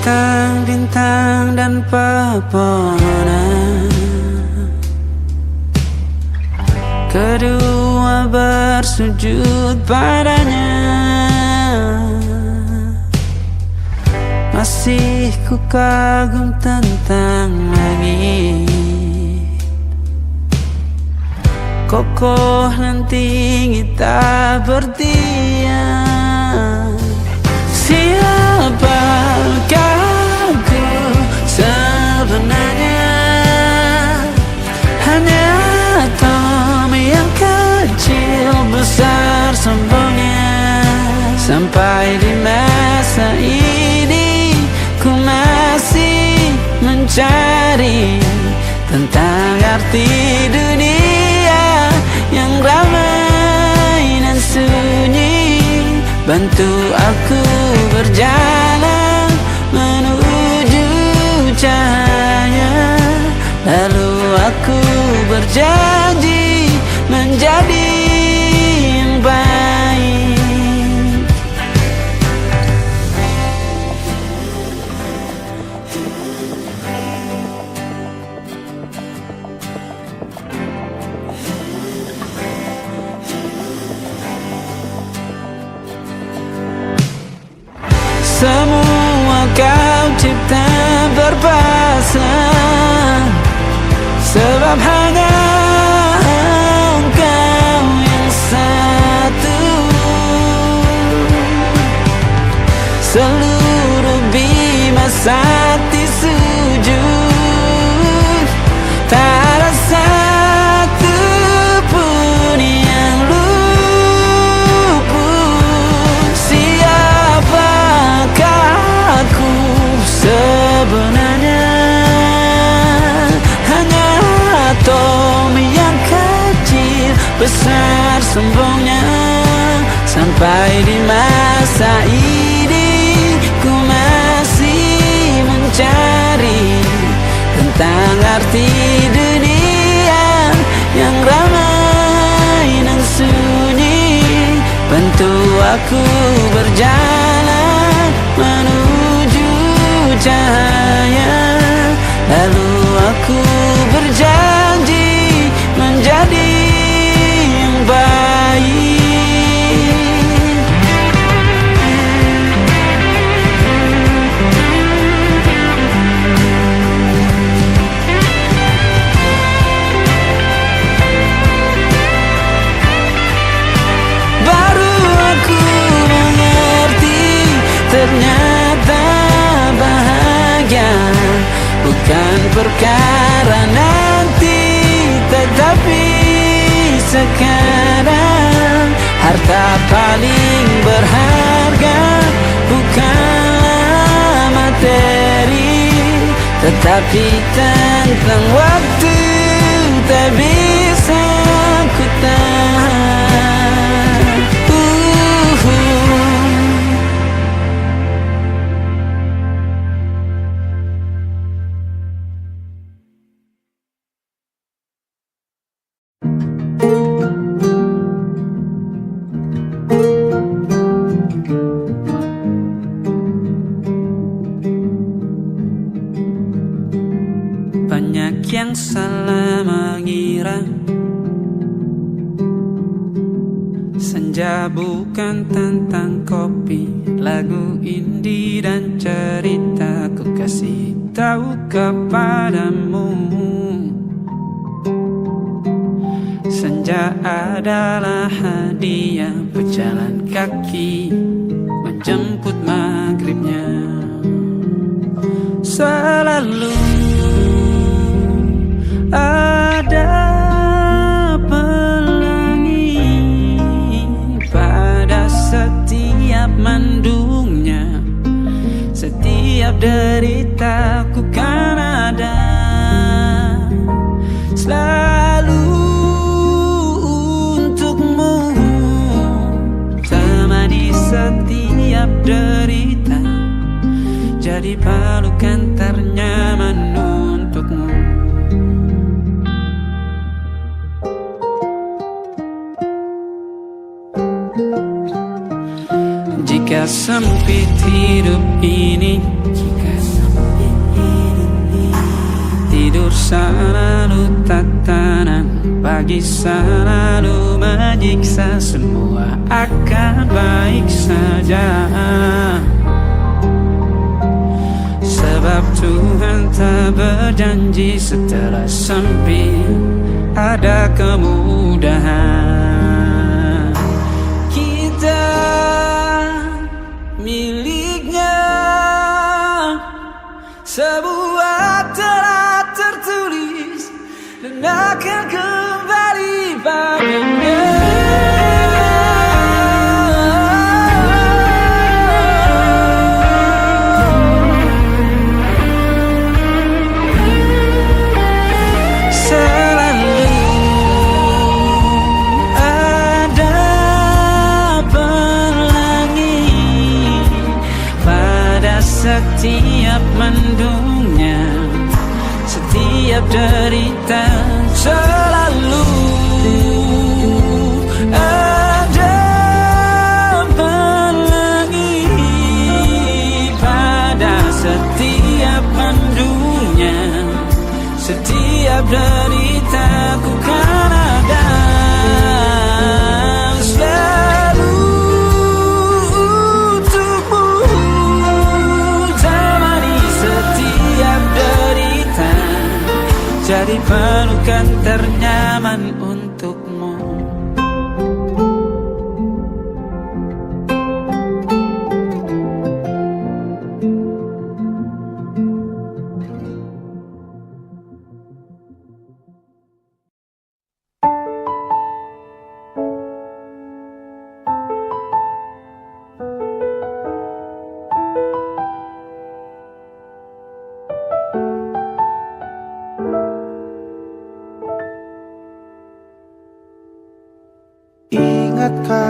bintang-bintang dan pepohonan, kedua bersujud padanya. Masih ku kagum tentang langit, kokoh dan tinggi tak berdiam. Siapakah aku sebenarnya? Hanya atom yang kecil besar sombongnya. Sampai di masa ini ku masih mencari tentang arti dunia yang ramai dan sunyi. Bantu aku berjalan menuju cahaya, lalu aku berjanji menjadi yang baik. Semua kau cipta berpasang, sebab hanya engkau yang satu. Seluruh bima sakti sujud, tak ada satu pun yang luput. Siapakah aku sebenarnya? Hanya atom yang kecil besar sombongnya. Sampai di masa ini ku masih mencari tentang arti dunia yang ramai dan sunyi. Bantu aku berjalan menuju cahaya, lalu aku berjanji menjadi yang baik. Baru aku mengerti, ternyata bahagia bukan perkara nanti, tetapi sekarang. Harta paling berharga bukanlah materi, tetapi tentang waktu tak bisa ku tahan. Banyak yang salah mengira senja bukan tentang kopi, lagu indie dan cerita. Ku kasih tahu kepadamu, senja adalah hadiah berjalan kaki menjemput maghribnya. Selalu ada pelangi pada setiap mendungnya. Setiap derita ku kan ada selalu untukmu, temani setiap derita, jadi pelukan ternyaman untukmu. Jika sempit hidup ini, jika tidur selalu tatanan, pagi selalu menyiksa, semua akan baik saja. Sebab Tuhan tak berjanji setelah sempit ada kemudahan. Kita miliknya, sebuah telah tertulis dan akan kembali padanya. Setiap mendungnya, setiap derita, selalu ada pelangi. Pada setiap mendungnya, setiap derita, ku kan ada selalu untukmu. Jadi pelukan ternyaman untukmu. Ingatkah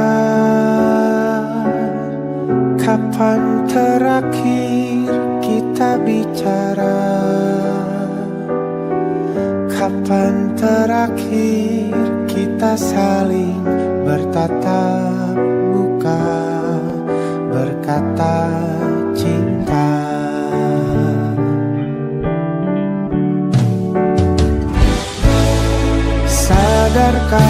kapan terakhir kita bicara? Kapan terakhir kita saling bertatap muka, berkata cinta? Sadarkah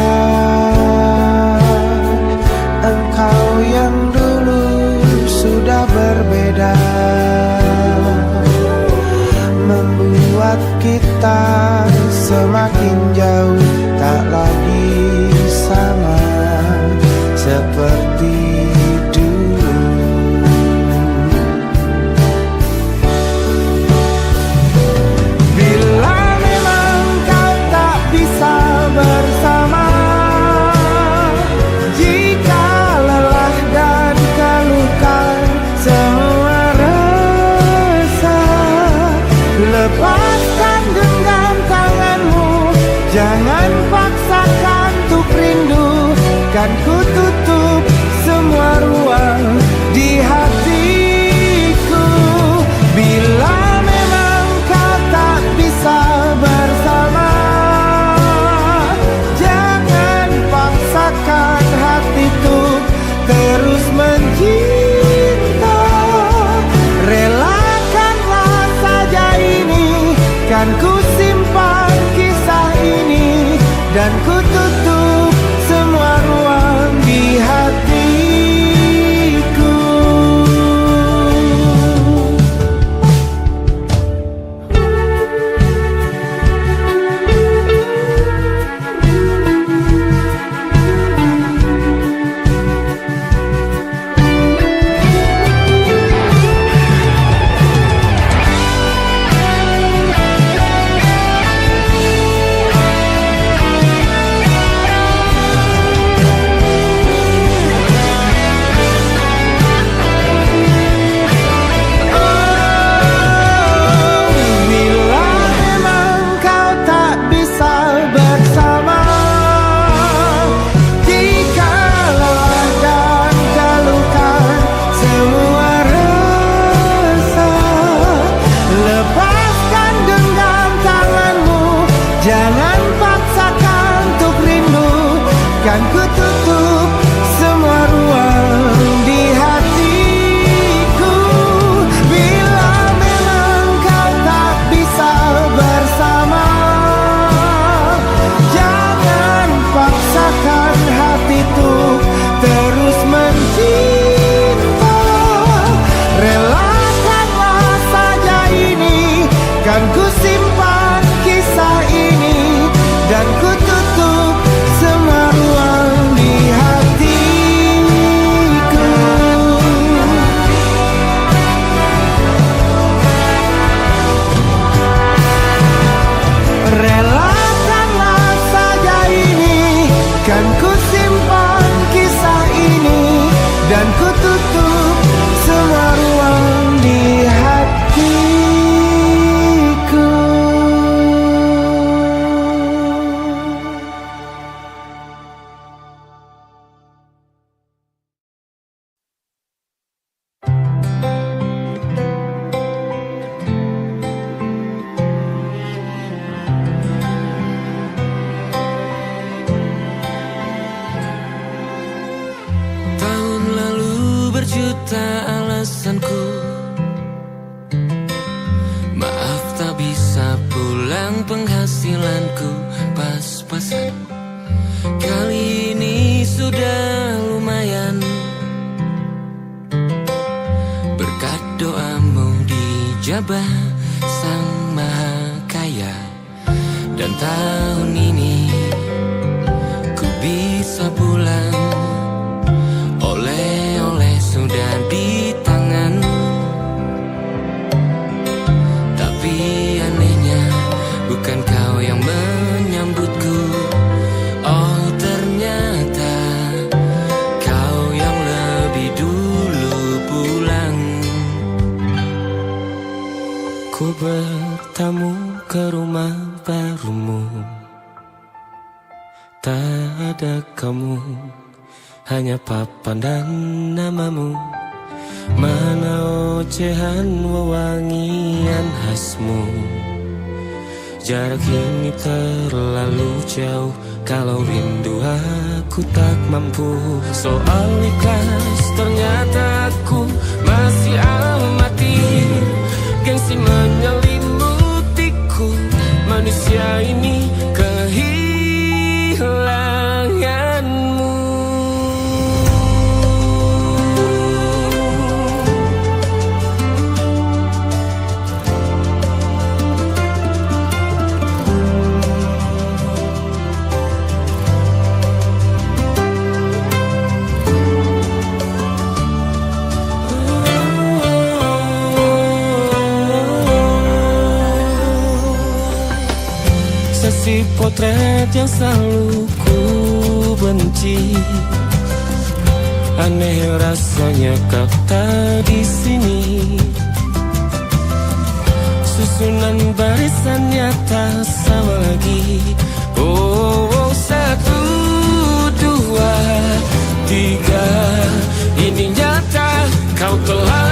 engkau yang dulu sudah berbeda, membuat kita semakin jauh, tak lagi sama seperti dulu. Bila memang kau tak bisa bersama, jika lelah dan keluhkan semua rasa, lepaskan genggam tanganmu, jangan paksakan untuk rindu. Kan ku tutup semua ruang di hatiku. Bila memang kau tak bisa bersama, jangan paksakan hatiku terus mencinta. Relakanlah saja ini, kan ku simpan kisah ini, dan ku tutup semua ruang di hatiku. Kan ku tutup semua ruang di hatiku. Bila memang kau tak bisa bersama, juta alasanku. Maaf tak bisa pulang, penghasilanku pas-pasan. Kali ini sudah lumayan, berkat doamu dijabah Sang Maha Kaya. Dan tahun ini ku bisa pulang, oleh-oleh sudah di tangan. Tapi anehnya bukan kau yang menyambutku. Oh ternyata kau yang lebih dulu pulang. Ku bertamu ke rumah barumu, tak ada kamu, hanya papan dan namamu. Mana ocehan wewangian khasmu. Jarak ini terlalu jauh, kalau rindu aku tak mampu. Soal ikhlas ternyata aku masih amati. Gengsi menyelimutiku, manusia ini kehilanganmu. Sesi potret yang selalu ku benci. Aneh rasanya kau tak di sini. Susunan barisannya tak sama lagi. Oh, 1, 2, 3. Ini nyata kau telah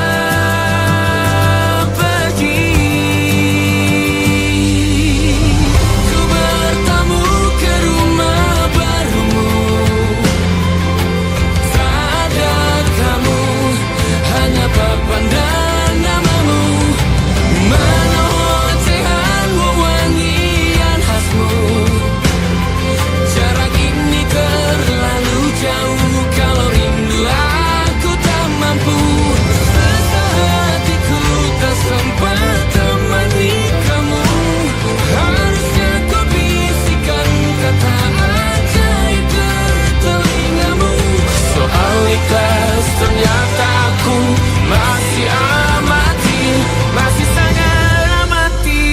ternyata aku masih amati, masih sangat amati.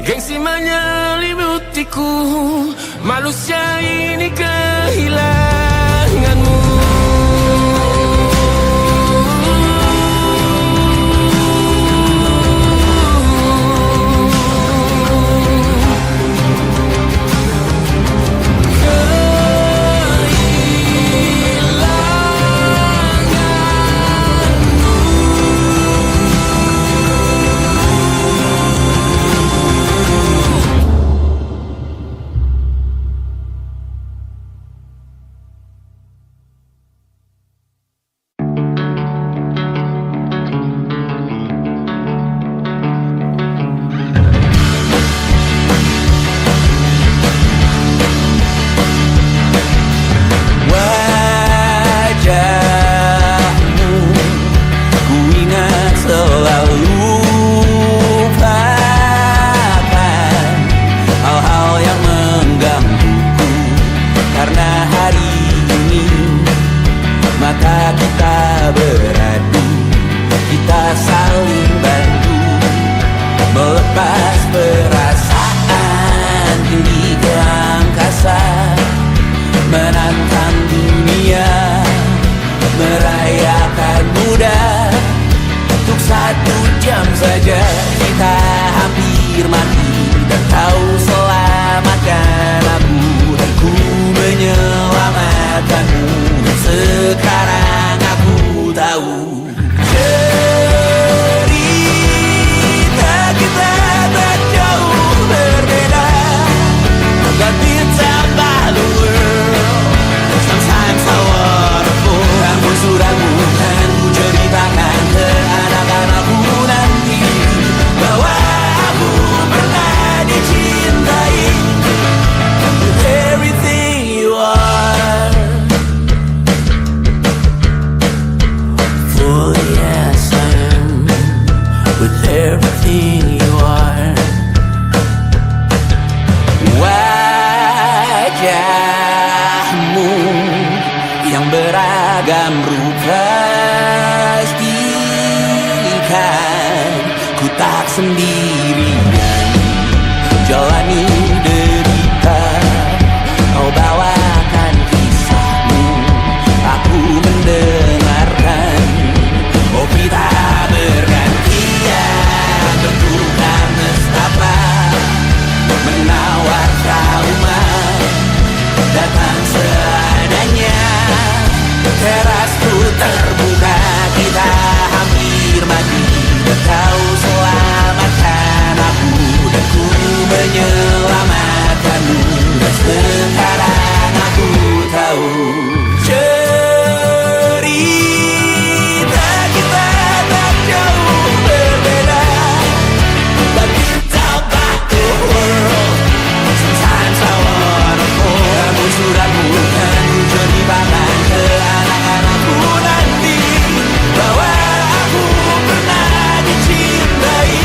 Gengsi menyelimutiku, manusia ini kehilanganmu. Sekarang aku tahu Sometimes beragam rupa ikan. Ku tak sendirian jalani derita, kau bawakan kisahmu, aku mendengarkan. Oh kita bergantian bertukar nestapa, menawar trauma datang seadanya. Terasku terbuka, kita hampir mati, kau selamatkan aku dan ku menyelamatkanmu. Dan sekarang aku tahu cerita kita tak jauh berbeda, but it's about the world. Sometimes I wanna fall. Kamu sudah bukan ceritakan ke anak-anakku nanti bahwa aku pernah dicintai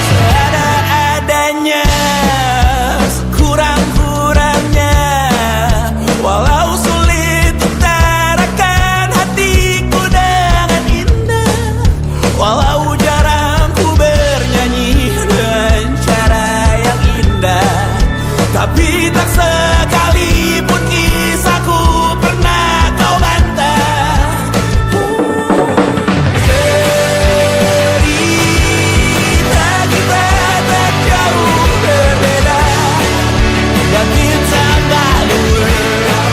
seada-adanya, sekurang-kurangnya. Walau sulit utarakan hatiku dengan indah, walau jarang ku bernyanyi dengan cara yang indah, tapi tak sekalipun kisahku pernah kau bantah. Cerita kita tak jauh berbeda, but it's about the world.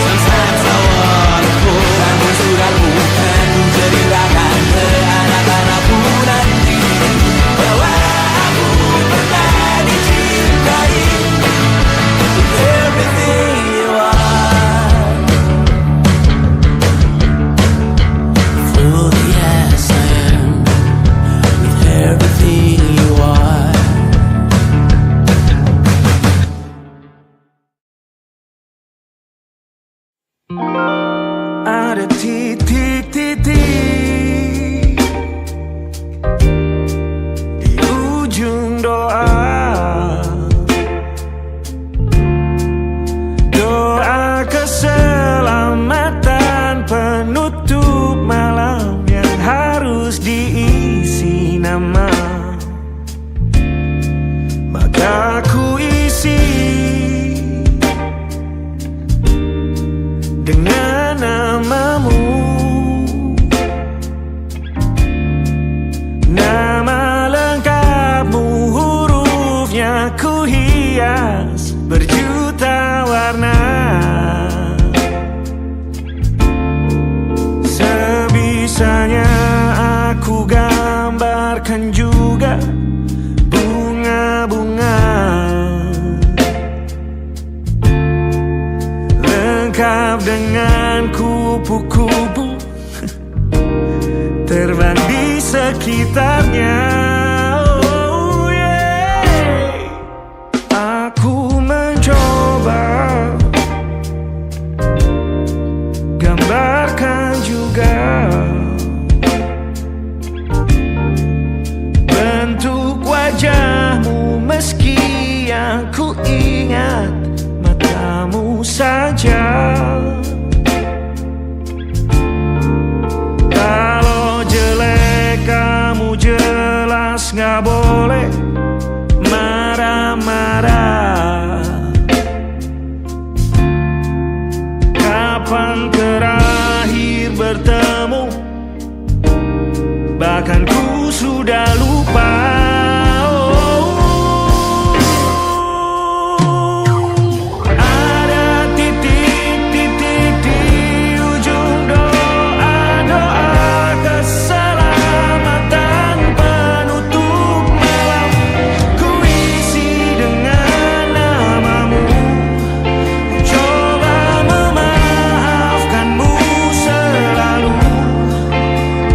Sometimes I wanna fall. Kamu sudah bukan ceritakan ke anak-anakku nanti bahwa aku pernah dicintai. Everything you are, fully as I am, with everything you are. Ada titik-titik di ujung doa, doa keselamatan penutup malam yang harus diisi nama. Maka ku isi dengan namamu, nama lengkapmu, hurufnya ku hias berjuta warna. Sebisanya aku gambarkan juga bunga-bunga, lengkap dengan kupu-kupu terbang di sekitarnya. Oh yeah. Aku mencoba gambarkan juga bentuk wajahmu, meski yang ku ingat matamu saja. Kalau jelek kamu jelas gak boleh marah-marah. Kapan terakhir bertemu, bahkan ku sudah lupa.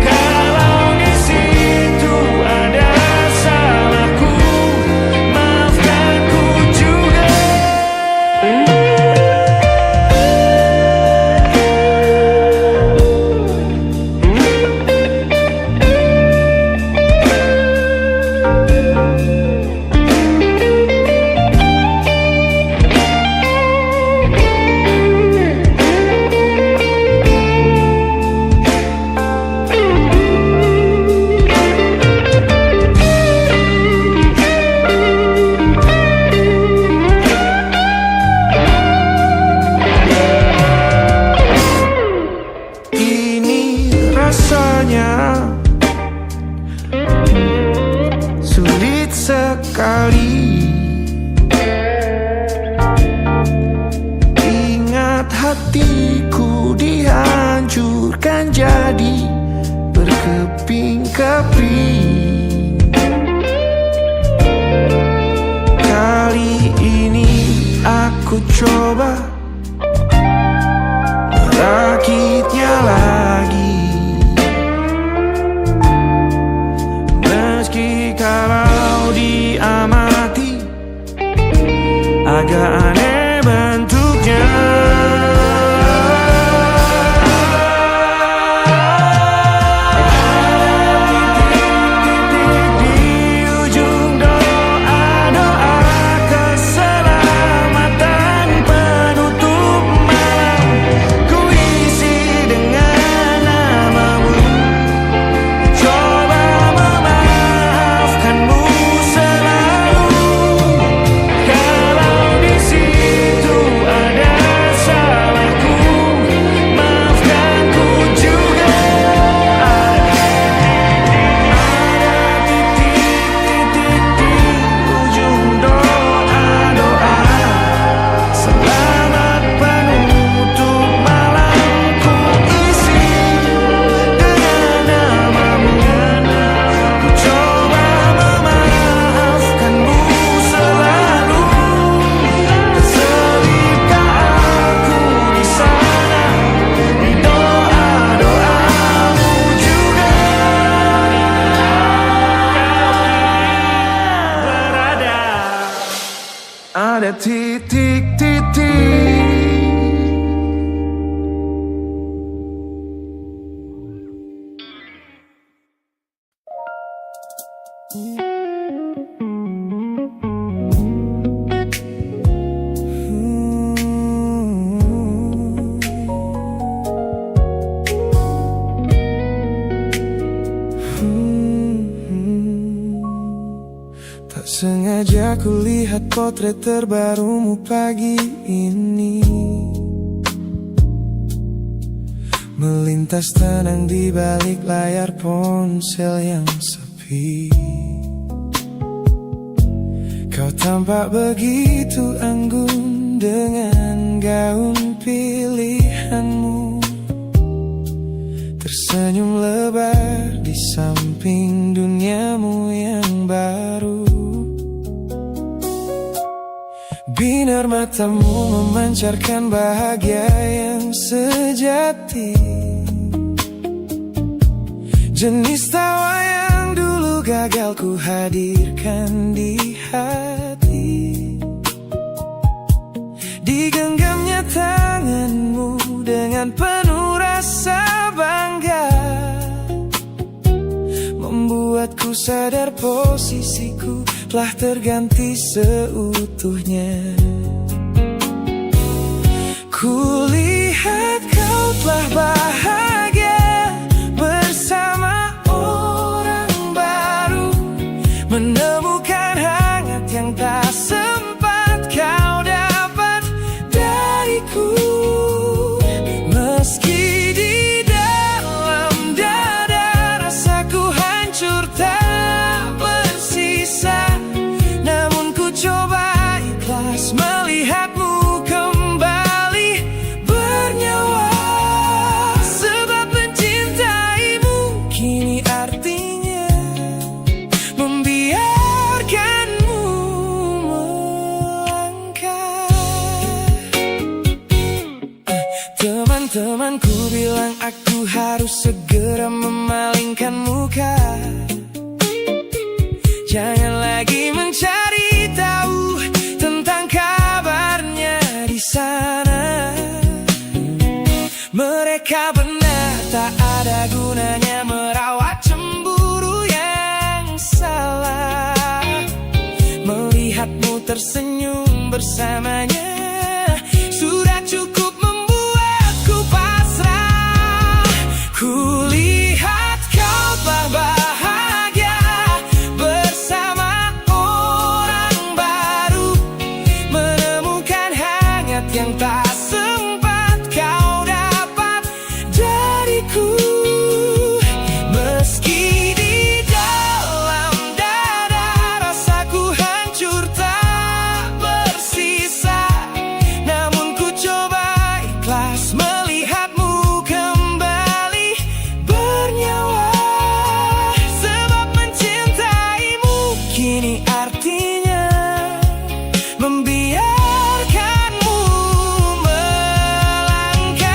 Kalau di situ ada hatiku dihancurkan jadi berkeping-keping. Kali ini aku coba merakitnya lagi, meski kalau diamati agak aneh bentuknya. Ada titik-titik. Tak sengaja kulihat potret terbarumu pagi ini, melintas tenang di balik layar ponsel yang sepi. Kau tampak begitu anggun dengan gaun pilihanmu, tersenyum lebar di samping duniamu yang baru. Binar matamu memancarkan bahagia yang sejati, jenis tawa yang dulu gagal ku hadirkan di hati. Digenggamnya tanganmu dengan penuh rasa bangga, membuatku sadar posisiku telah terganti seutuhnya. Kulihat kau telah bahagia bersama orang baru, menemukan hangat yang tak sempat kau dapat dariku. Meski di dalam dada rasaku hancur tak bersisa, namun ku coba ikhlas melihatmu kembali bernyawa. Sebab mencintaimu kini artinya membiarkanmu melangkah. Teman-temanku bilang aku harus segera memalingkan muka, jangan lagi mencari tahu tentang kabarnya di sana. Mereka benar, tak ada gunanya merawat cemburu yang salah. Melihatmu tersenyum bersamanya sudah cukup membuatku pasrah. Kulihat kau telah bahagia bersama orang baru, menemukan hangat yang tak sempat kau dapat dariku. Meski di dalam dada rasaku hancur tak bersisa, namun ku coba melihatmu kembali bernyawa. Sebab mencintaimu kini artinya membiarkanmu melangkah.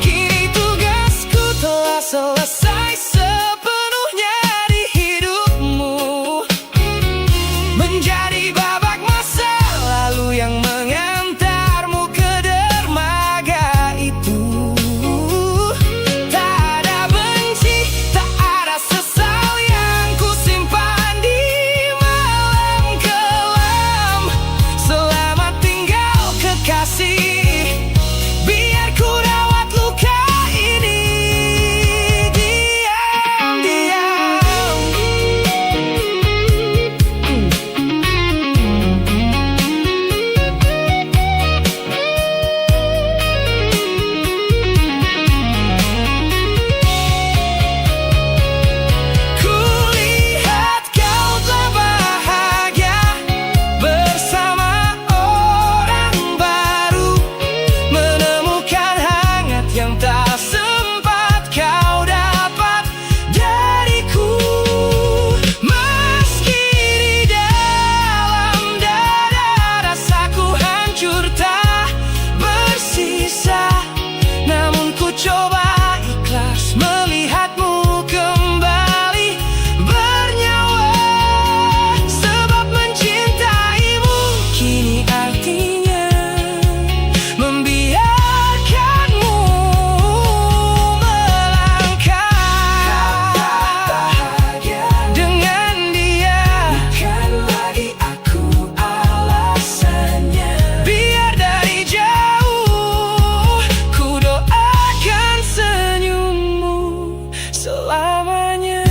Kini tugasku telah selesai sepenuhnya di hidupmu, menjadi babak masa lalu yang mengantarmu ke dermaga itu. Tak ada benci, tak ada sesal yang kusimpan di malam kelam. Selamat tinggal kekasih, biar ku rawat luka ini diam-diam. Kulihat kau telah bahagia bersama orang baru, menemukan hangat yang tak sempat kau dapat dariku. Meski di dalam dada rasaku hancur tak bersisa, namun ku coba ikhlas melihatmu kembali bernyawa. Sebab mencintaimu kini artinya membiarkanmu melangkah dengan dia. Bukan lagi aku alasannya, biar dari jauh ku doakan senyummu selamanya.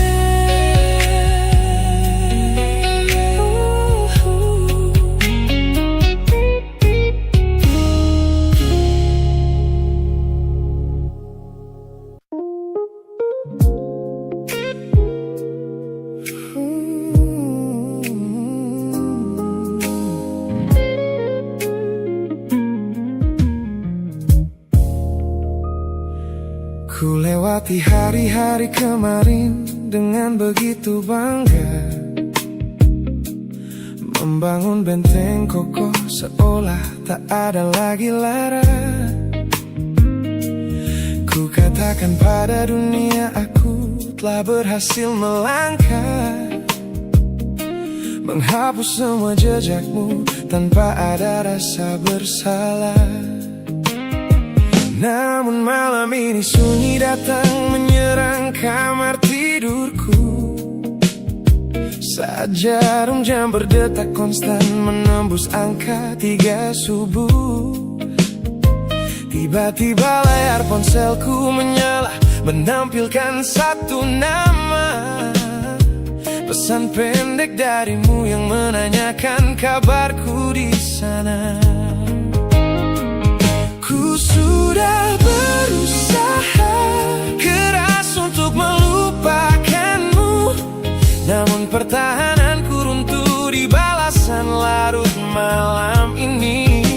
Ku lewati hari-hari kemarin dengan begitu bangga, membangun benteng kokoh seolah tak ada lagi lara. Ku katakan pada dunia aku telah berhasil melangkah, menghapus semua jejakmu tanpa ada rasa bersalah. Namun malam ini sunyi datang menyerang kamar tidurku. Saat jarum jam berdetak konstan menembus angka 3 subuh, tiba-tiba layar ponselku menyala menampilkan satu nama. Pesan pendek darimu yang menanyakan kabarku di sana. Ku sudah berusaha keras untuk melupakanmu, namun pertahananku runtuh di balasan larut malam ini.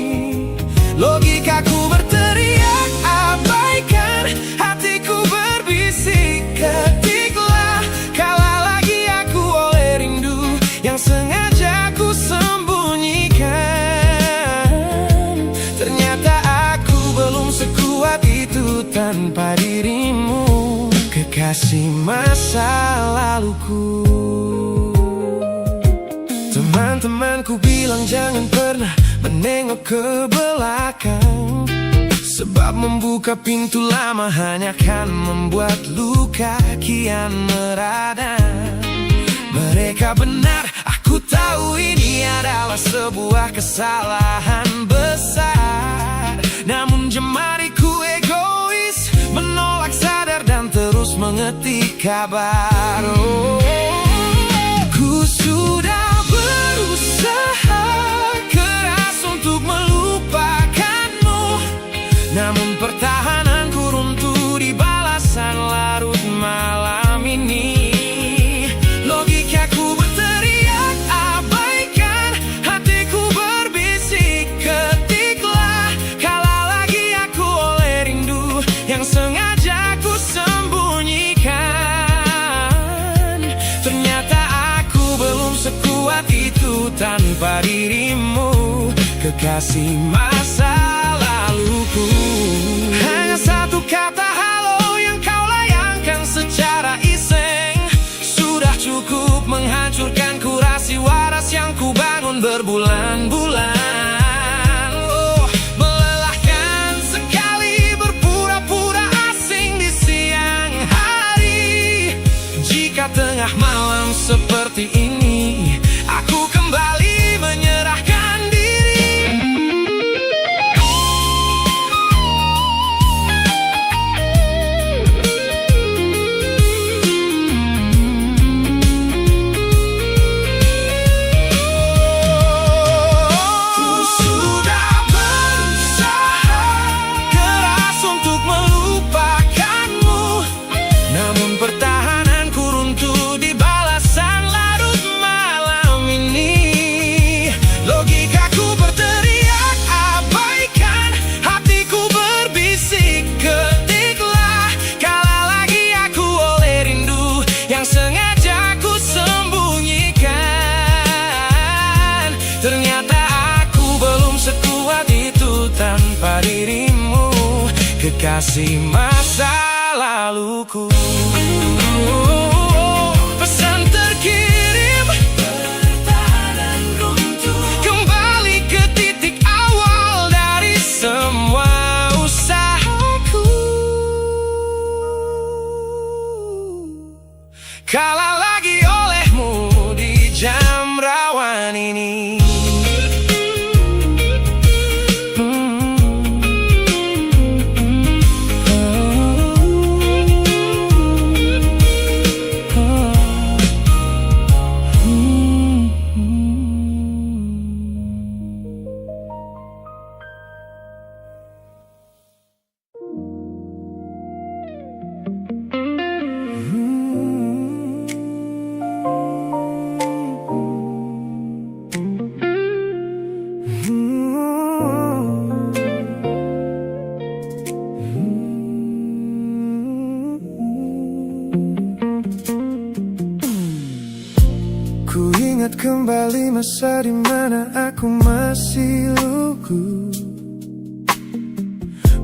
Logikaku berteriak abaikan, hatiku berbisik ketiklah. Kalah lagi aku oleh rindu yang sengaja ku sembunyikan. Ternyata aku belum sekuat itu tanpa dirimu, kekasih masa laluku. Teman-temanku bilang jangan pernah menengok ke belakang, sebab membuka pintu lama hanya akan membuat luka kian meradang. Mereka benar, aku tahu ini adalah sebuah kesalahan besar. Namun jemariku egois menolak sadar dan terus mengetik kabar. Ku sudah berusaha keras untuk melupakanmu, namun pertahananku runtuh di balasan larut malam ini. Logikaku berteriak abaikan, hatiku berbisik ketiklah. kekasih masa laluku. Hanya satu kata halo yang kau layangkan secara iseng sudah cukup menghancurkan kurasi waras yang ku bangun berbulan-bulan. Oh, melelahkan sekali berpura-pura asing di siang hari. Jika tengah malam seperti ini aku kembali menyerahkan diri. Ku sudah berusaha keras untuk melupakanmu, namun pertahananku runtuh di balasan larut malam ini. Logikaku berteriak abaikan, hatiku berbisik ketiklah. Kalah lagi aku oleh rindu yang sengaja ku sembunyikan. Ternyata aku belum sekuat itu tanpa dirimu, kekasih masa laluku. Pesan terkirim, pertahanan runtuh, kembali ke titik awal dari semua usahaku. Kalah lagi olehmu di jam rawan ini. Ku ingat kembali masa dimana aku masih lugu,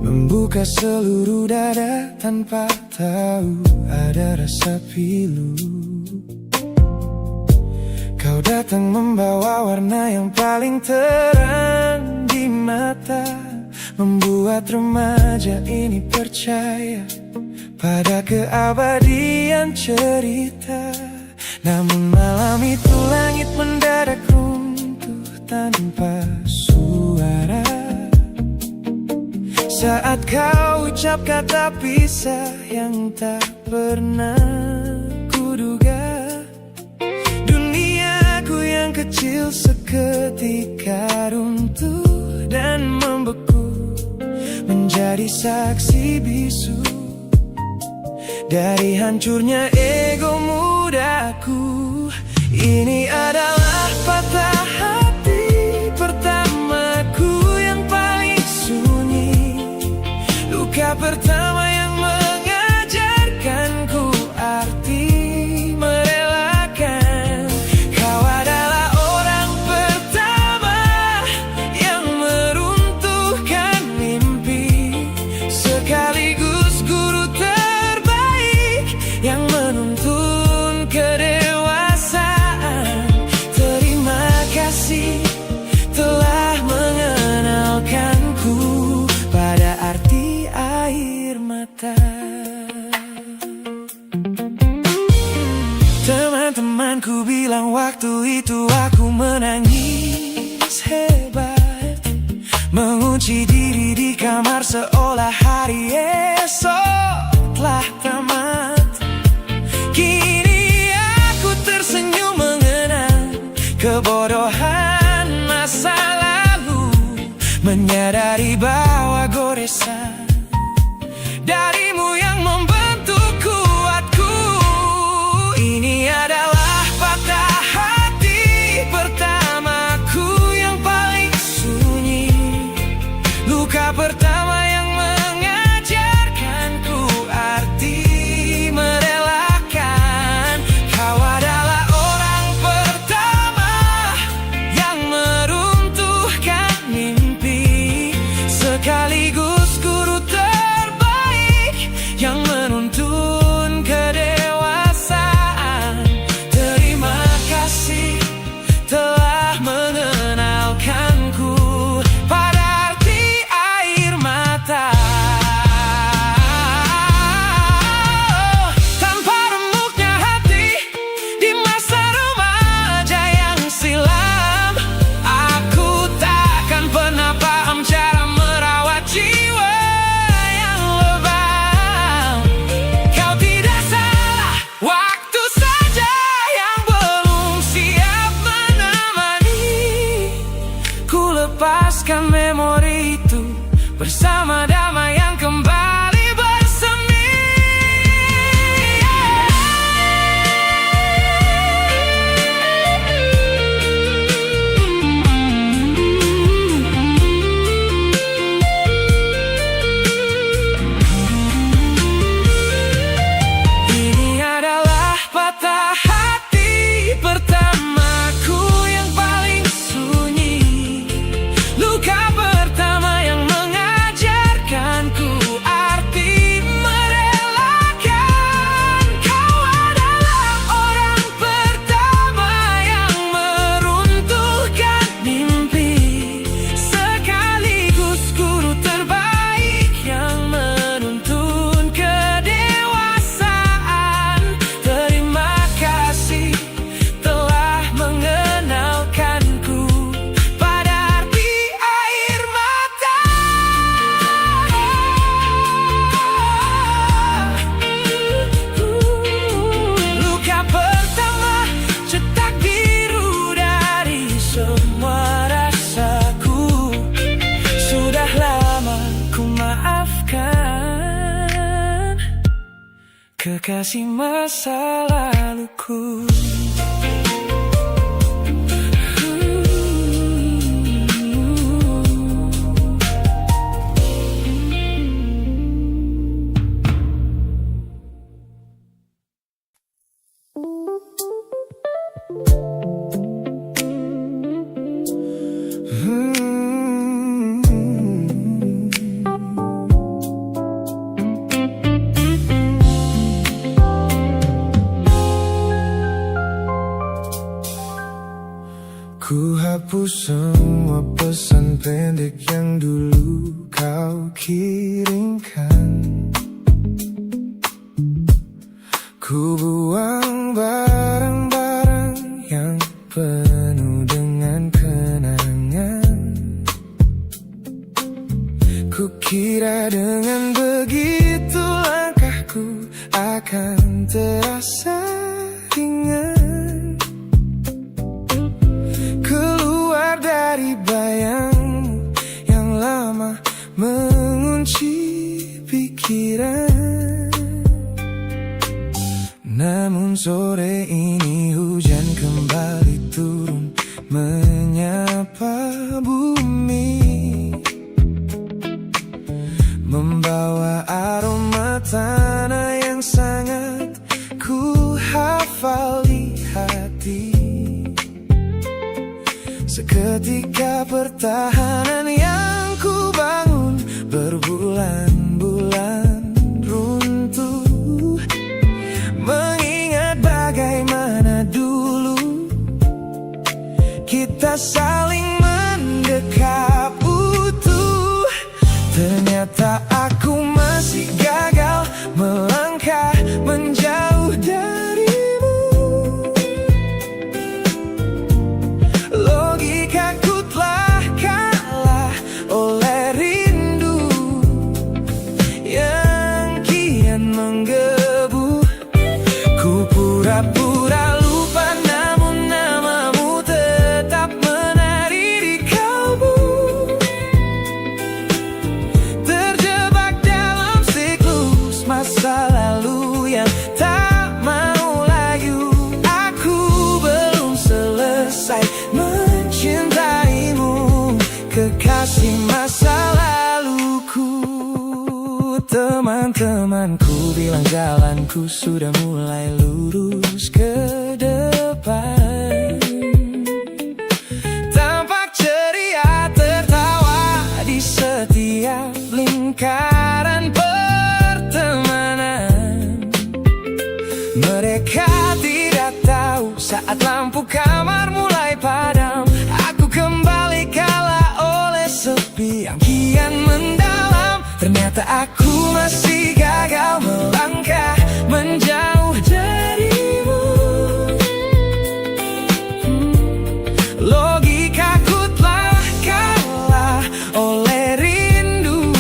membuka seluruh dada tanpa tahu ada rasa pilu. Kau datang membawa warna yang paling terang di mata, membuat remaja ini percaya pada keabadian cerita. Namun malam itu langit mendadak runtuh tanpa suara saat kau ucap kata pisah yang tak pernah kuduga. Duniaku yang kecil seketika runtuh dan membeku, menjadi saksi bisu dari hancurnya ego mudaku. Ini adalah patah hati pertamaku yang paling sunyi, luka pertama yang mengajarkanku arti merelakan. Kau adalah orang pertama yang meruntuhkan mimpi, sekaligus guru terbaik yang menuntun kedewasaan. Terima kasih telah mengenalkanku pada arti air mata. Teman-temanku bilang waktu itu aku menangis hebat, mengunci diri di kamar seolah hari esok telah tamat. Kini aku tersenyum mengenang kebodohan masa lalu, menyadari bahwa goresan darimu yang membentuk kuatku. Ini adalah patah hati pertamaku yang paling sunyi, luka pertama yang mengajarkanku arti merelakan. Kau adalah orang pertama yang meruntuhkan sekaligus guru terbaik yang menuntun kedewasaan. Terima kasih telah mengenalkanku pada arti air mata. Tanpa remuknya hati di masa remaja yang silam, aku takkan pernah paham cara merawat jiwa yang lebam. Kau tidak salah, waktu saja yang belum siap menemani. Ku lepaskan memori itu bersama damai yang kembali bersemi. Ini adalah patah hati pertamaku yang paling sunyi, luka pertama yang mengajarkanku arti merelakan. Kau adalah orang pertama yang meruntuhkan mimpi, sekaligus guru terbaik yang menuntun kedewasaan. Terima kasih telah mengenalkanku pada arti air mata. Luka pertama cetak biru dari semua rasaku. Sudah lama ku maafkan kekasih masa laluku. Ku hapus semua pesan pendek yang dulu kau kirimkan. Ku buang barang-barang yang penuh dengan kenangan. Ku kira dengan begitu langkahku akan terasa ringan, keluar dari bayangmu yang lama mengunci pikiran. Namun sore ini hujan kembali turun menyapa bumi, membawa aroma tanah yang sangat ku hafal di hati. Seketika pertahanan yang ku bangun berbulan-bulan runtuh, mengingat bagaimana dulu kita saling mendekap utuh. Ternyata aku masih gagal melangkah menjauh darimu. Logikaku telah kalah oleh rindu yang kian menggebu. Ku pura-pura lupa, namun namamu tetap menari di kalbu. Terjebak dalam siklus masa lalu yang tak mau layu. Aku belum selesai mencintaimu, kekasih masa laluku. Teman-temanku bilang jalanku sudah mulai lurus ke depan. Tampak ceria tertawa di setiap lingkaran pertemanan. Mereka tidak tahu saat lampu kamar mulai padam, aku kembali kalah oleh sepi yang kian mendalam. Ternyata aku masih gagal melangkah menjauh darimu. Logikaku telah kalah oleh rindu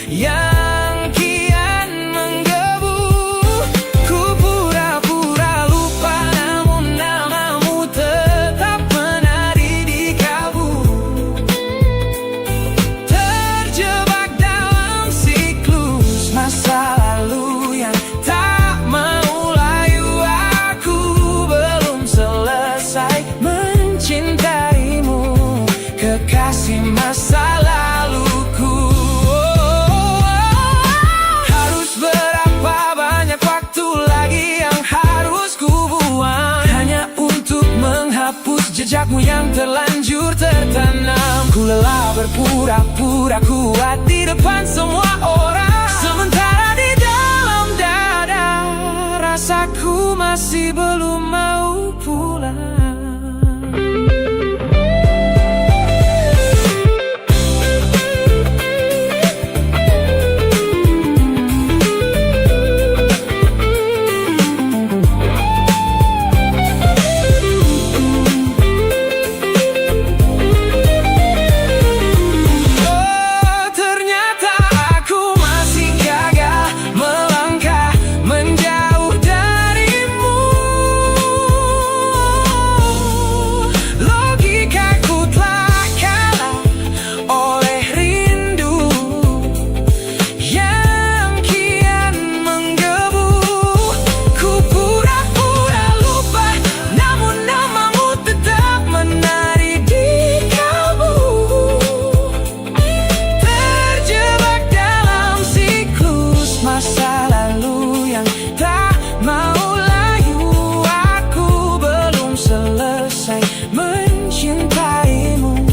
yang kian menggebu. Ku pura-pura lupa, namun namamu tetap menari di kalbu. Terjebak dalam siklus masa lalu yang tak mau layu. Aku belum selesai mencintaimu, kekasih masa laluku. Harus berapa banyak waktu lagi yang harus ku buang hanya untuk menghapus jejakmu yang terlanjur tertanam. Ku lelah berpura-pura kuat di depan semua orang, sementara di dalam dada rasaku masih belum mau pulang. Oh, ternyata aku masih gagal melangkah menjauh darimu. Logikaku telah kalah oleh rindu yang kian menggebu. Ku pura-pura lupa, namun namamu tetap menari di kalbu. Terjebak dalam siklus masa lalu yang tak mau layu. Aku belum selesai mencintaimu,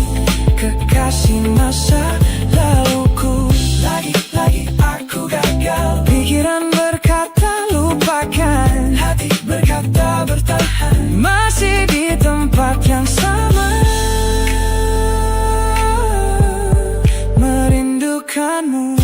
kekasih masa laluku. Lagi-lagi aku gagal. Pikiran berkata lupakan, hati berkata bertahan, masih di tempat yang sama, merindukanmu.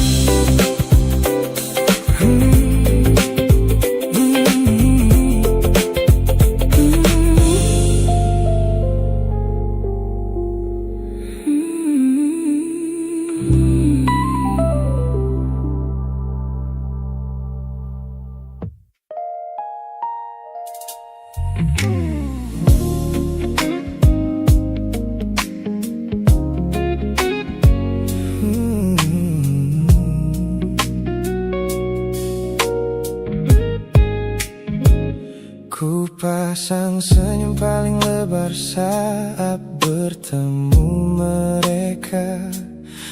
Ku pasang senyum paling lebar saat bertemu mereka,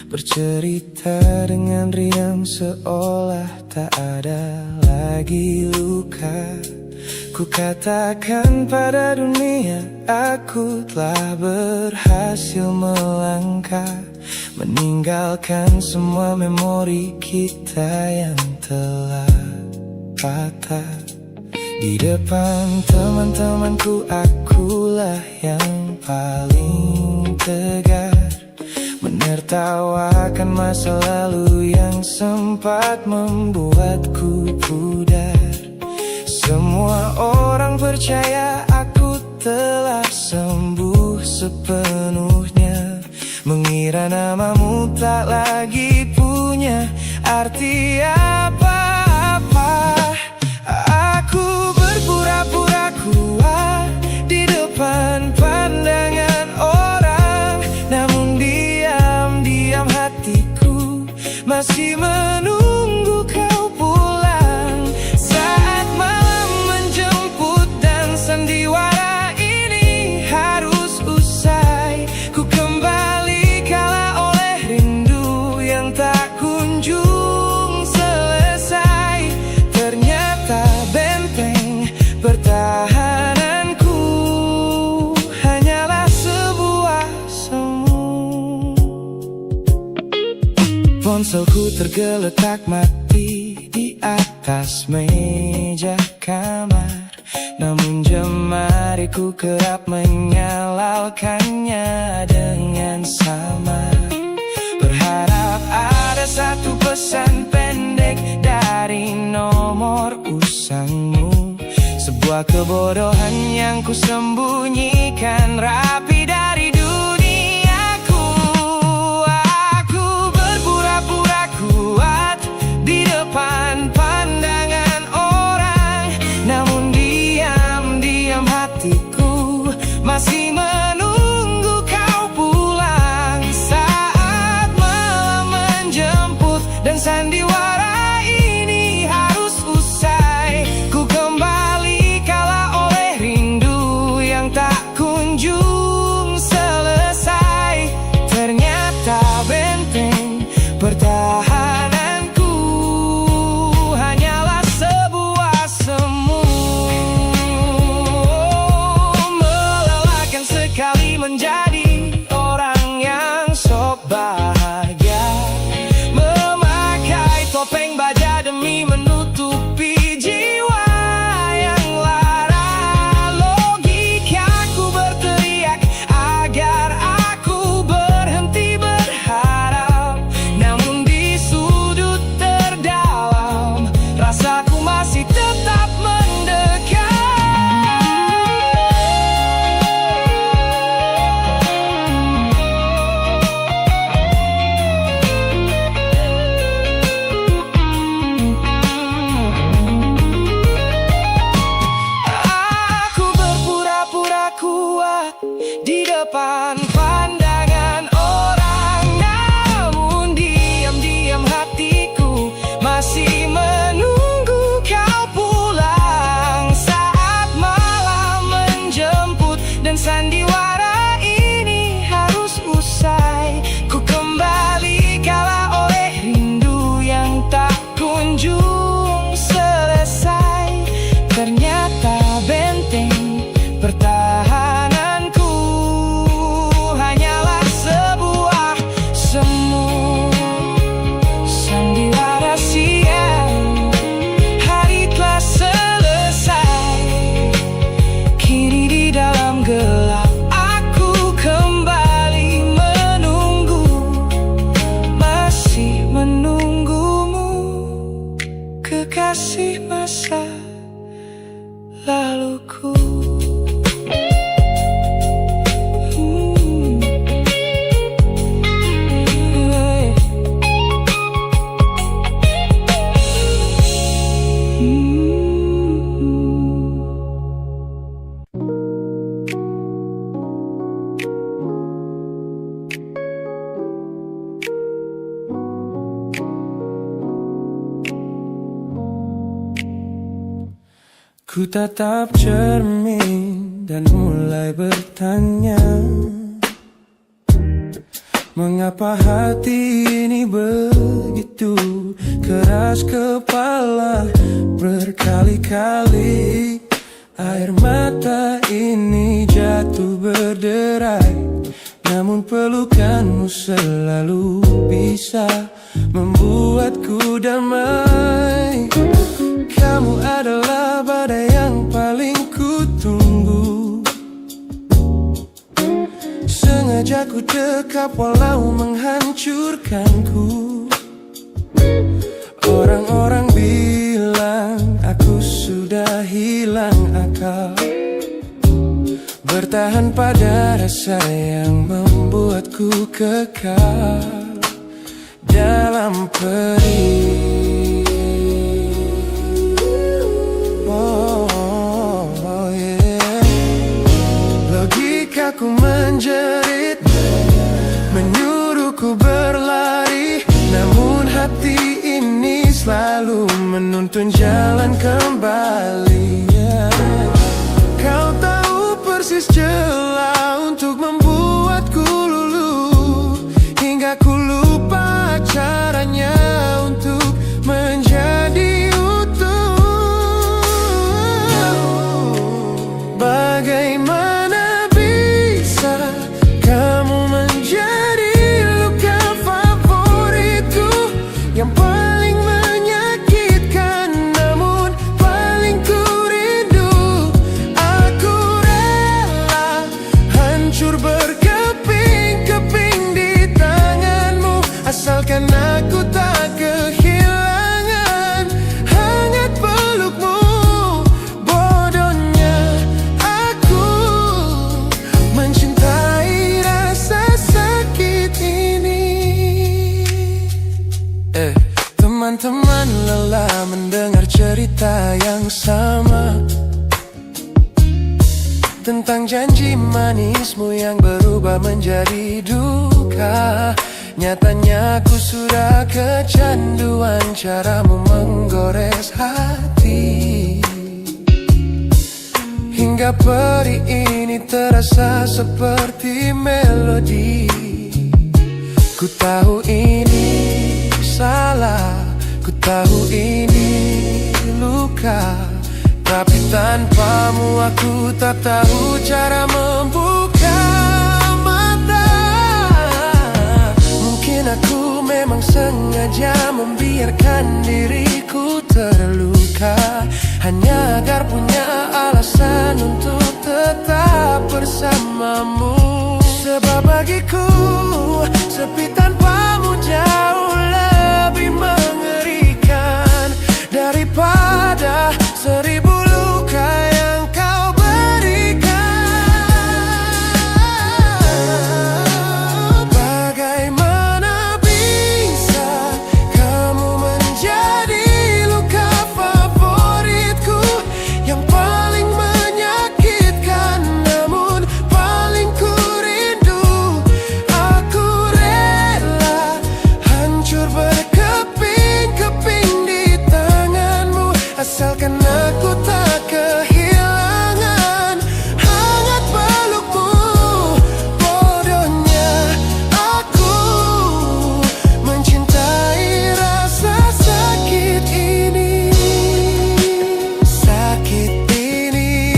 bercerita dengan riang seolah tak ada lagi luka. Ku katakan pada dunia aku telah berhasil melangkah, meninggalkan semua memori kita yang telah patah. Di depan teman-temanku akulah yang paling tegar, menertawakan masa lalu yang sempat membuatku pudar. Semua orang percaya aku telah sembuh sepenuhnya, mengira namamu tak lagi punya arti apa-apa. Aku berpura-pura kuat di depan pandangan orang, namun diam-diam hatiku masih menunggu kau pulang. Saat malam menjemput dan sandiwara ini harus usai, ku kembali kalah oleh rindu yang tak kunjung selesai. Ternyata benteng pertahananku hanyalah sebuah semu. Ponselku tergeletak mati di atas meja kamar, namun jemariku kerap menyalakannya dengan samar. Berharap ada satu pesan pendek dari nomor usangmu, sebuah kebodohan yang ku sembunyikan rapi dari duniaku. Aku berpura-pura kuat di depan pandangan orang, namun diam-diam hatiku masih menunggu kau pulang. Saat malam menjemput dan sandiwara ini harus usai, ku kembali kala oleh rindu yang tak kunjung selesai. Ternyata benteng pertahananku hanyalah sebuah semu, melelahkan sekali menjadi orang yang sok bahagia, memakai topeng baja demi menutupi jiwa yang lara. Logikaku berteriak agar aku berhenti berharap, namun di sudut terdalam rasaku masih tetap mendekat. Aku berpura-pura kuat di depan pandangan orang, namun diam-diam hatiku masih menunggu kau pulang. Saat malam menjemput dan sandiwara ini harus usai, ku kembali kala oleh rindu yang tak kunjung selesai. Ternyata benteng pertahananku hanyalah sebuah semu, sandiwara siang. Hari telah selesai, kini di dalam gelap aku kembali menunggu, masih menunggumu, kekasih masa laluku. Ku tatap cermin dan mulai bertanya, mengapa hati ini begitu keras kepala. Berkali-kali air mata ini jatuh berderai, namun pelukanmu selalu bisa membuatku damai. Kamu adalah badai yang paling ku tunggu, sengaja ku dekap walau menghancurkanku. Orang-orang bilang aku sudah hilang akal, bertahan pada rasa yang membuatku kekal dalam perih. Logikaku menjerit, menyuruhku berlari, namun hati ini selalu menuntun jalan kembali. Kau tahu persis celah untuk membuatku luluh, hingga ku lupa caranya untuk menjadi utuh. Bagaimana bisa kamu menjadi luka favoritku? Teman-teman lelah mendengar cerita yang sama tentang janji manismu yang berubah menjadi duka. Nyatanya ku sudah kecanduan caramu menggores hati, hingga peri ini terasa seperti melodi. Ku tahu ini salah, ku tahu ini luka, tapi tanpamu aku tak tahu cara membuka mata. Mungkin aku memang sengaja membiarkan diriku terluka, hanya agar punya alasan untuk tetap bersamamu. Sebab bagiku sepi tanpamu jauh lebih mengerikan daripada 1000 luka yang kau berikan. Bagaimana bisa kamu menjadi luka favoritku yang paling menyakitkan, namun paling ku rindu. Aku rela hancur berkeping-keping di tanganmu, asalkan aku tak kehilangan hangat pelukmu. Bodohnya aku mencintai rasa sakit ini. Sakit ini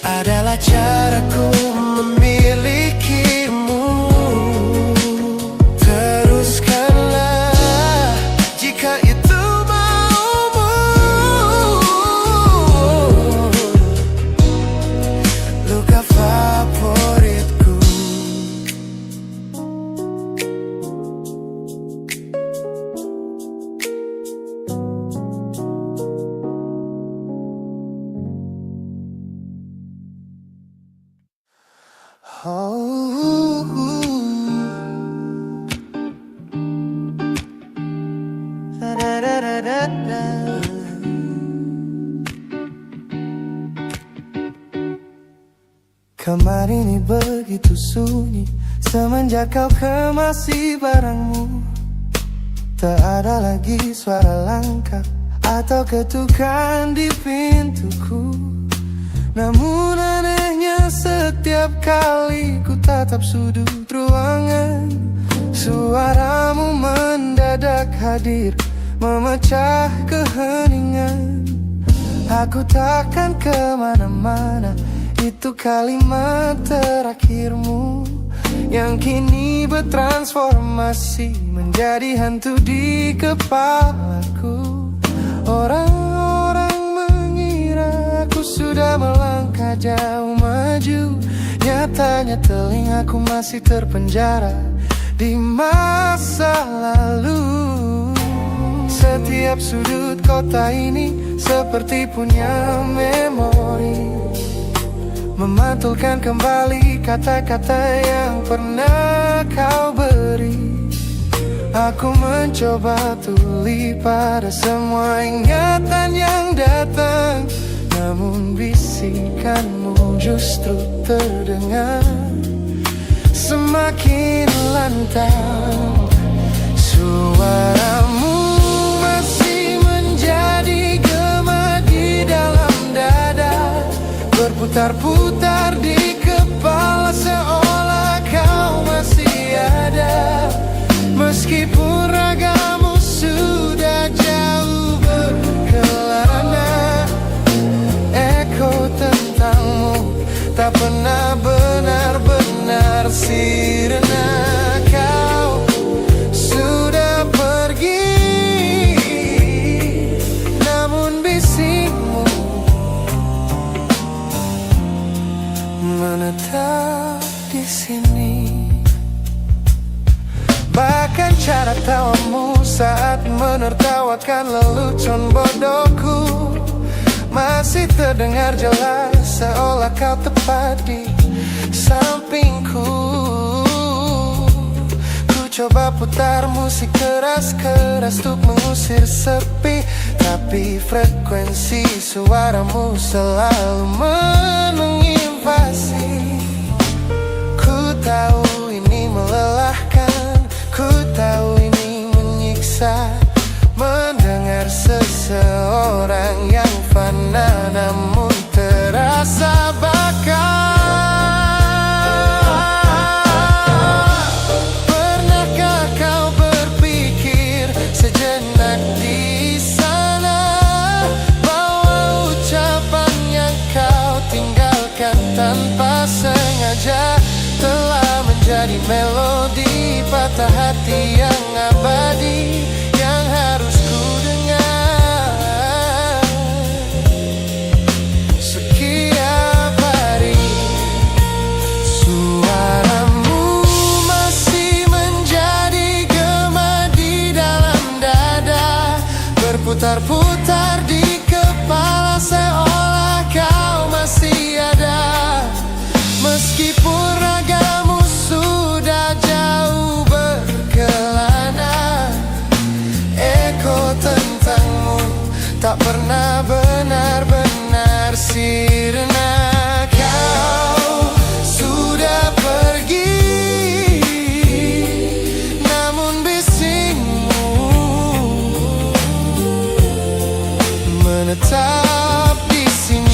adalah caraku memilikimu. Teruskanlah jika itu maumu. Luka favoritku. Kamar ini begitu sunyi semenjak kau kemasi barangmu. Tak ada lagi suara langkah atau ketukan di pintuku. Namun anehnya setiap kali ku tatap sudut ruangan, suaramu mendadak hadir memecah keheningan. Aku takkan kemana-mana, itu kalimat terakhirmu yang kini bertransformasi menjadi hantu di kepalaku. Orang-orang mengira aku sudah melangkah jauh maju, nyatanya telingaku masih terpenjara di masa lalu. Setiap sudut kota ini seperti punya memori, memantulkan kembali kata-kata yang pernah kau beri. Aku mencoba tuli pada semua ingatan yang datang, namun bisikanmu justru terdengar semakin lantang. Suaramu masih menjadi gema di dalam dada, berputar-putar di kepala seolah kau masih ada. Meskipun ragamu sudah jauh berkelana, eko tentangmu tak pernah benar-benar sirna. Kau sudah pergi, namun bisikmu menetap di sini. Bahkan cara tawamu saat menertawakan lelucon bodohku masih terdengar jelas, seolah kau tepat di sampingku. Ku coba putar musik keras-keras untuk mengusir sepi, tapi frekuensi suaramu selalu menginvasi. Ku tahu ini melelahkan, ku tahu ini menyiksa, mendengar seseorang yang fana namun terasa bakal. Tanpa sengaja telah menjadi melodi patah hati yang abadi, yang harus ku dengar setiap hari. Suaramu masih menjadi gema di dalam dada, berputar-putar di kepala seolah kau masih ada. Meskipun ragamu sudah jauh berkelana, eko tentangmu tak pernah benar-benar sirna. Kau sudah pergi, namun bisingmu menetap di sini.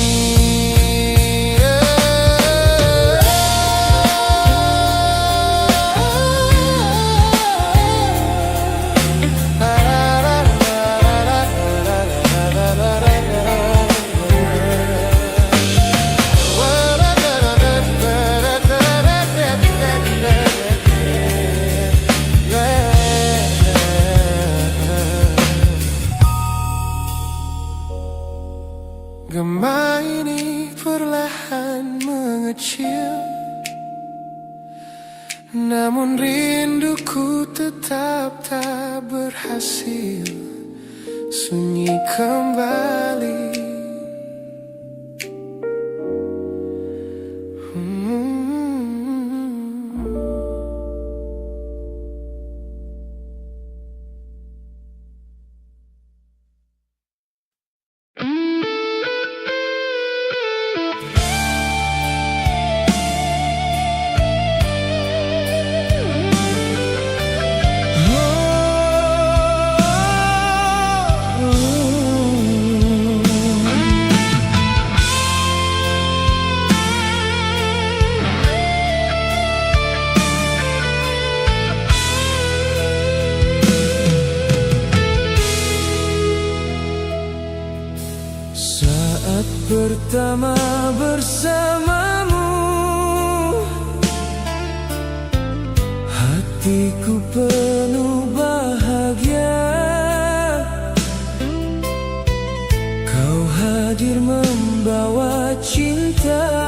Gema ini perlahan mengecil, namun rinduku tetap tak berhasil sunyi kembali. Pertama bersamamu, hatiku penuh bahagia. Kau hadir membawa cinta